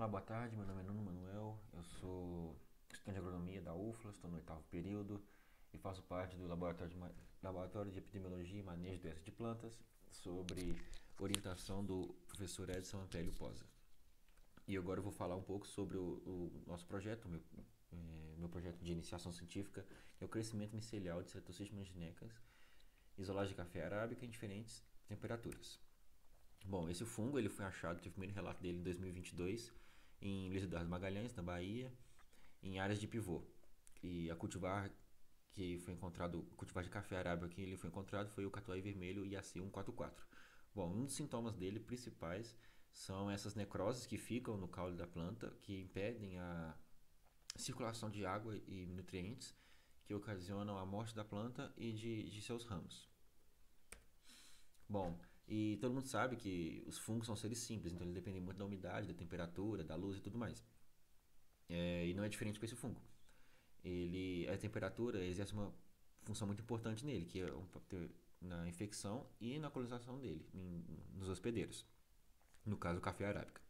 Olá, boa tarde. Meu nome é Nuno Manuel. Eu sou estudante de agronomia da UFLA, estou no oitavo período e faço parte do laboratório de Epidemiologia e Manejo de Doenças de Plantas, sobre orientação do professor Edson Ampélio Posa. E agora eu vou falar um pouco sobre o nosso projeto, meu projeto de iniciação científica, que é o crescimento micelial de Ceratocystis manginecas, isolado de café arábica em diferentes temperaturas. Bom, esse fungo ele foi achado, teve o primeiro relato dele em 2022 em Luiz Eduardo Magalhães, na Bahia, em áreas de pivô. E a cultivar que foi encontrado, o cultivar de café arábica que ele foi encontrado foi o catuai vermelho IAC 144. Bom, um dos sintomas dele principais são essas necroses que ficam no caule da planta, que impedem a circulação de água e nutrientes, que ocasionam a morte da planta e de seus ramos. Bom, e todo mundo sabe que os fungos são seres simples, então eles dependem muito da umidade, da temperatura, da luz e tudo mais. E não é diferente com esse fungo. A temperatura exerce uma função muito importante nele, que é na infecção e na colonização dele, nos hospedeiros. No caso, o café arábica.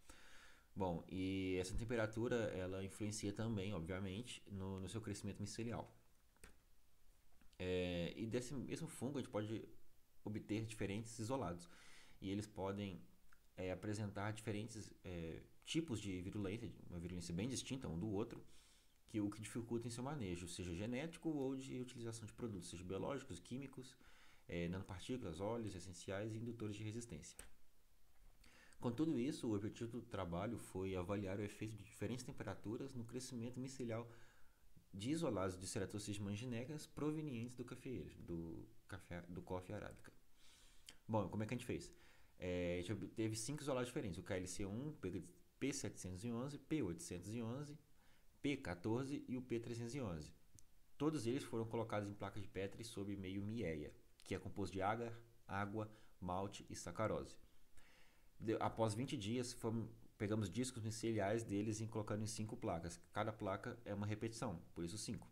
Bom, e essa temperatura ela influencia também, obviamente, no seu crescimento micelial. E desse mesmo fungo a gente pode obter diferentes isolados. E eles podem apresentar diferentes tipos de virulência, uma virulência bem distinta um do outro, que o que dificulta em seu manejo, seja genético ou de utilização de produtos, seja biológicos, químicos, nanopartículas, óleos essenciais e indutores de resistência. Com tudo isso, o objetivo do trabalho foi avaliar o efeito de diferentes temperaturas no crescimento micelial de isolados de Ceratocystis manginecas provenientes do coffea arábica. Bom, como é que a gente fez? A gente obteve 5 isolados diferentes: o KLC1, P711, P811, P14 e o P311. Todos eles foram colocados em placas de Petri sob meio Mieia, que é composto de agar, água, malte e sacarose. Após 20 dias, pegamos discos miceliais deles e colocando em 5 placas. Cada placa é uma repetição, por isso 5.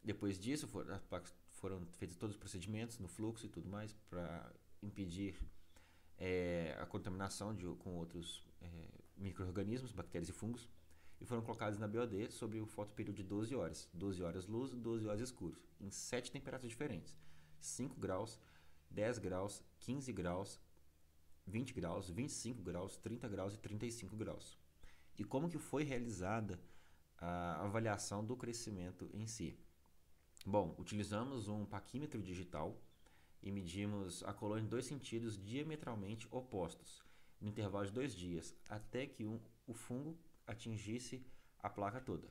Depois disso, foram feitos todos os procedimentos no fluxo e tudo mais para impedir a contaminação com outros micro-organismos, bactérias e fungos, e foram colocados na BOD sob o fotoperíodo de 12 horas. 12 horas luz e 12 horas escuro, em 7 temperaturas diferentes: 5 graus, 10 graus, 15 graus, 20 graus, 25 graus, 30 graus e 35 graus. E como que foi realizada a avaliação do crescimento em si? Bom, utilizamos um paquímetro digital e medimos a colônia em dois sentidos diametralmente opostos, no intervalo de 2 dias, até que o fungo atingisse a placa toda.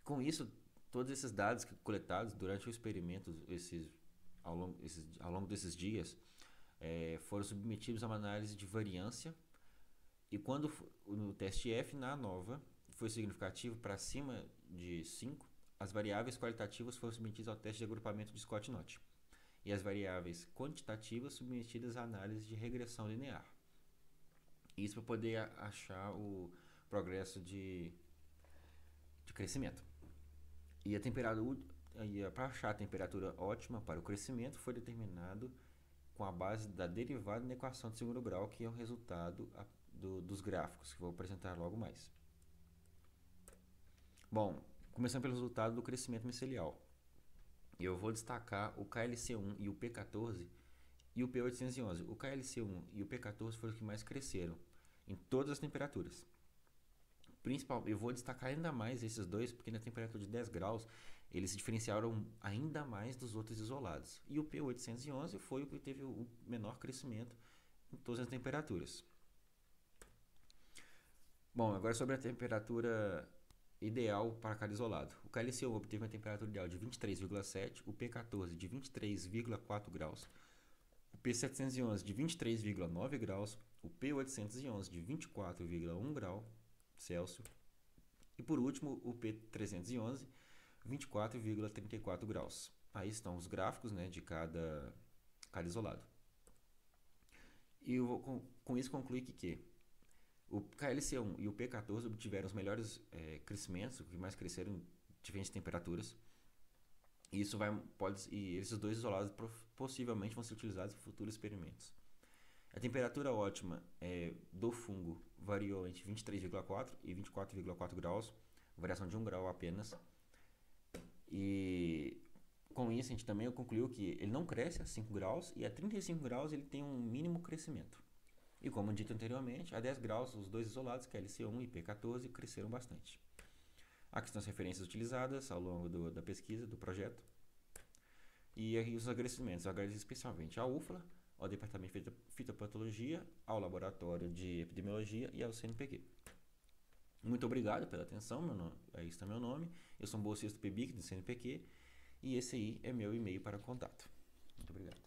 Com isso, todos esses dados coletados durante o experimento, ao longo desses dias, foram submetidos a uma análise de variância, e quando no teste F, na ANOVA, foi significativo para acima de 5, as variáveis qualitativas foram submetidas ao teste de agrupamento de Scott-Knott e as variáveis quantitativas submetidas à análise de regressão linear. Isso para poder achar o progresso de crescimento. E a temperatura, para achar a temperatura ótima para o crescimento, foi determinado com a base da derivada na equação de segundo grau, que é o resultado dos gráficos, que vou apresentar logo mais. Bom, começando pelo resultado do crescimento micelial. Eu vou destacar o KLC1 e o P14 e o P811. O KLC1 e o P14 foram os que mais cresceram, em todas as temperaturas. Eu vou destacar ainda mais esses dois, porque na temperatura de 10 graus eles se diferenciaram ainda mais dos outros isolados. E o P811 foi o que teve o menor crescimento em todas as temperaturas. Bom, agora sobre a temperatura ideal para cada isolado. O KLC1 obteve uma temperatura ideal de 23,7, o P14 de 23,4 graus, o P711 de 23,9 graus, o P811 de 24,1 grau Celsius e por último o P311 24,34 graus. Aí estão os gráficos, né, de cada isolado. E eu vou com isso concluir que o KLC1 e o P14 obtiveram os melhores crescimentos, o que mais cresceram em diferentes temperaturas. E esses dois isolados possivelmente vão ser utilizados em futuros experimentos. A temperatura ótima do fungo variou entre 23,4 e 24,4 graus, variação de 1 grau apenas. E com isso a gente também concluiu que ele não cresce a 5 graus e a 35 graus ele tem um mínimo crescimento. E como dito anteriormente, a 10 graus os dois isolados, que é LC1 e P14, cresceram bastante. Aqui estão as referências utilizadas ao longo da pesquisa, do projeto. E aqui os agradecimentos. Eu agradeço especialmente à UFLA, ao Departamento de Fitopatologia, ao Laboratório de Epidemiologia e ao CNPq. Muito obrigado pela atenção, aí está meu nome. Eu sou um bolsista PBIC do CNPq e esse aí é meu e-mail para contato. Muito obrigado.